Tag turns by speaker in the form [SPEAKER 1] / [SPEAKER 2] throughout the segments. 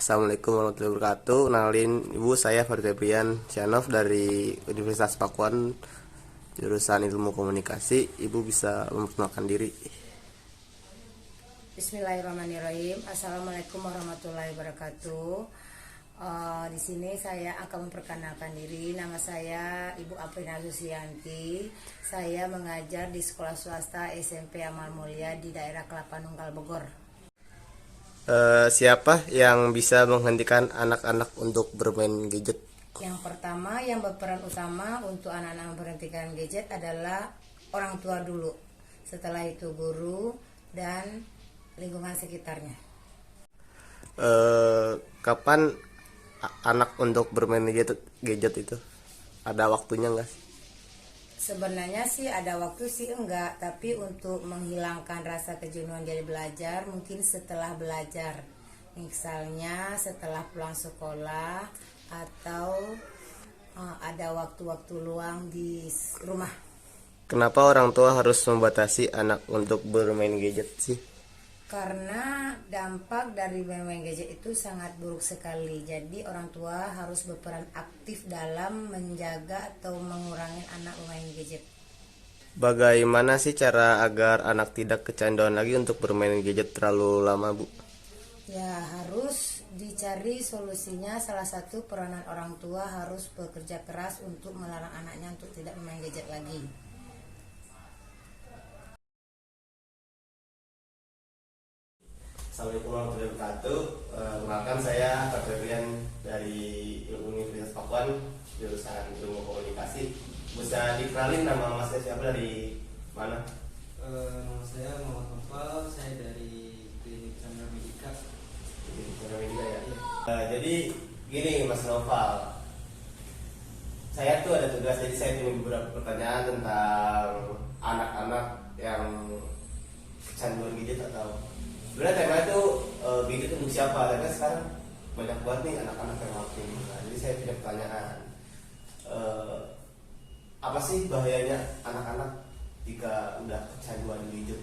[SPEAKER 1] Assalamualaikum warahmatullahi wabarakatuh. Kenalin ibu, saya Farid Febrian Syanov dari Universitas Pakuan, jurusan Ilmu Komunikasi. Ibu bisa memperkenalkan diri.
[SPEAKER 2] Bismillahirrahmanirrahim. Assalamualaikum warahmatullahi wabarakatuh. Di sini saya akan memperkenalkan diri. Nama saya Ibu Aprina Susianti. Saya mengajar di sekolah swasta SMP Amal Mulia di daerah Kelapa Nunggal, Bogor.
[SPEAKER 1] Siapa yang bisa menghentikan anak-anak untuk bermain gadget?
[SPEAKER 2] Yang pertama, yang berperan utama untuk anak-anak memberhentikan gadget adalah orang tua dulu. Setelah itu guru dan lingkungan sekitarnya.
[SPEAKER 1] Kapan anak untuk bermain gadget itu? Ada waktunya nggak?
[SPEAKER 2] Sebenarnya sih ada waktu sih enggak, tapi untuk menghilangkan rasa kejenuhan dari belajar mungkin setelah belajar. Misalnya setelah pulang sekolah atau ada waktu-waktu luang di rumah.
[SPEAKER 1] Kenapa orang tua harus membatasi anak untuk bermain gadget sih?
[SPEAKER 2] Karena dampak dari bermain gadget itu sangat buruk sekali. Jadi orang tua harus berperan aktif dalam menjaga atau mengurangi anak bermain gadget.
[SPEAKER 1] Bagaimana sih cara agar anak tidak kecanduan lagi untuk bermain gadget terlalu lama, Bu?
[SPEAKER 2] Ya, harus dicari solusinya. Salah satu peranan orang tua harus bekerja keras untuk melarang anaknya untuk tidak bermain gadget lagi.
[SPEAKER 1] Assalamualaikum warahmatullahi wabarakatuh. Kenalkan, saya Febrian dari Universitas Pakuan, jurusan Ilmu Komunikasi. Bisa dikenalin nama masnya siapa, dari mana?
[SPEAKER 3] Nama saya Muhammad Noval, saya dari Klinik Chandra Medika.
[SPEAKER 1] Ya. Jadi gini Mas Noval, saya tuh ada tugas, jadi saya punya beberapa pertanyaan tentang anak-anak yang kecanduan gadget atau sebenarnya tema itu gadget untuk siapa? Karena sekarang banyak banget nih anak-anak yang ngelakuin. Jadi saya punya pertanyaan, apa sih bahayanya anak-anak jika udah kecanduan gadget?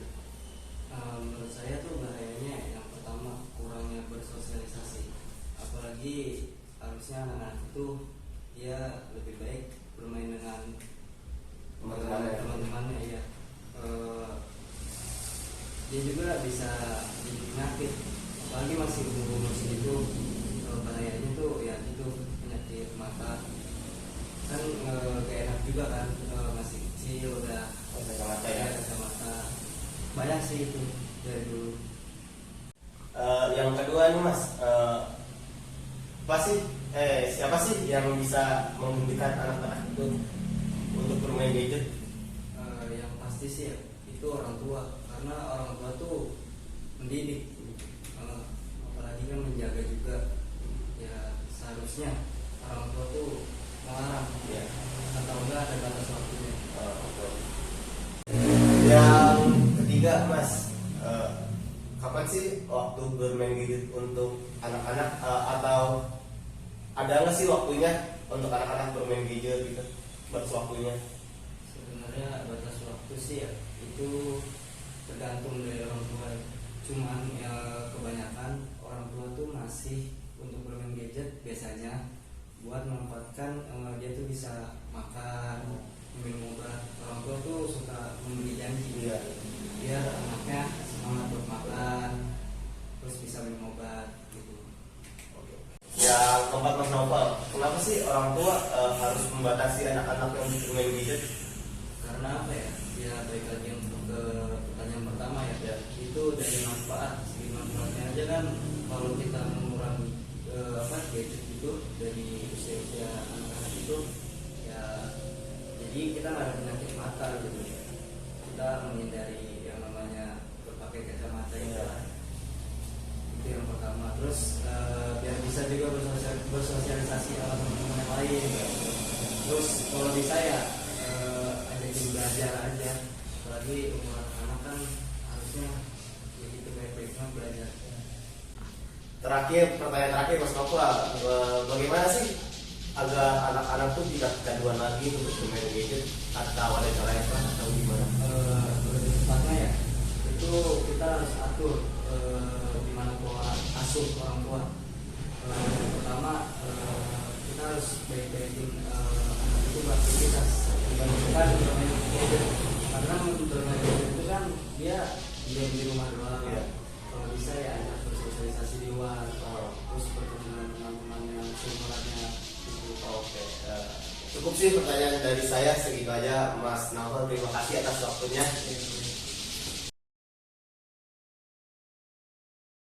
[SPEAKER 3] Menurut saya tuh bahayanya yang pertama kurangnya bersosialisasi. Apalagi harusnya anak-anak itu dia lebih baik bermain dengan teman-temannya ya. Dia juga bisa jadi penyakit, apalagi masih umur segitu. Bahayanya tuh ya itu penyakit mata kan, gak enak juga kan, masih kecil udah
[SPEAKER 1] Kacamata ya.
[SPEAKER 3] Kacamata banyak sih itu dari dulu.
[SPEAKER 1] Yang kedua nih Mas, siapa sih yang bisa menghentikan anak-anak itu untuk bermain gadget?
[SPEAKER 3] Yang pasti sih ya, itu orang tua, karena orang tua tuh mendidik, apalagi kan menjaga juga. Ya seharusnya orang tua tuh melarang
[SPEAKER 1] Ya.
[SPEAKER 3] atau enggak ada batas waktunya.
[SPEAKER 1] Betul. Yang ketiga Mas, kapan sih waktu bermain gadget untuk anak-anak, atau ada nggak sih waktunya untuk anak-anak bermain gadget gitu, batas waktunya?
[SPEAKER 3] Sebenarnya batas waktu sih ya itu tergantung dari orang tua. Cuman ya kebanyakan orang tua tuh masih untuk bermain gadget biasanya buat memanfaatkan dia tuh bisa makan, minum obat. Orang tua tuh suka memberi janji
[SPEAKER 1] Iya.
[SPEAKER 3] biar anaknya semangat buat makan, terus bisa minum obat gitu.
[SPEAKER 1] Yang keempat Mas Novel, kenapa sih orang tua harus membatasi anak-anak yang bermain gadget?
[SPEAKER 3] Karena apa ya? Ya baik lagi untuk ke pertanyaan pertama ya. Itu dari manfaat. Segi manfaatnya aja kan, kalau kita mengurangi gadget itu dari usia anak-anak itu ya, jadi kita nggak ada penyakit mata gitu. Kita menghindari yang namanya berpakai kacamata itu. Itu yang pertama. Terus biar bisa juga bersosialisasi sama teman-teman yang lain. Terus kalau di saya ajakin belajar aja, apalagi umur anak kan harusnya ya gitu, baik-baiknya belajar.
[SPEAKER 1] Pertanyaan terakhir Mas Novel, bagaimana sih agar anak-anak tuh tidak kecanduan lagi untuk bermain gadget, atau ada cara yang atau gimana?
[SPEAKER 3] Lebih tepatnya ya itu kita harus atur gimana pola asuh orang tua.
[SPEAKER 1] cukup sih pertanyaan dari saya, segitu aja Mas Naufal, terima kasih atas waktunya.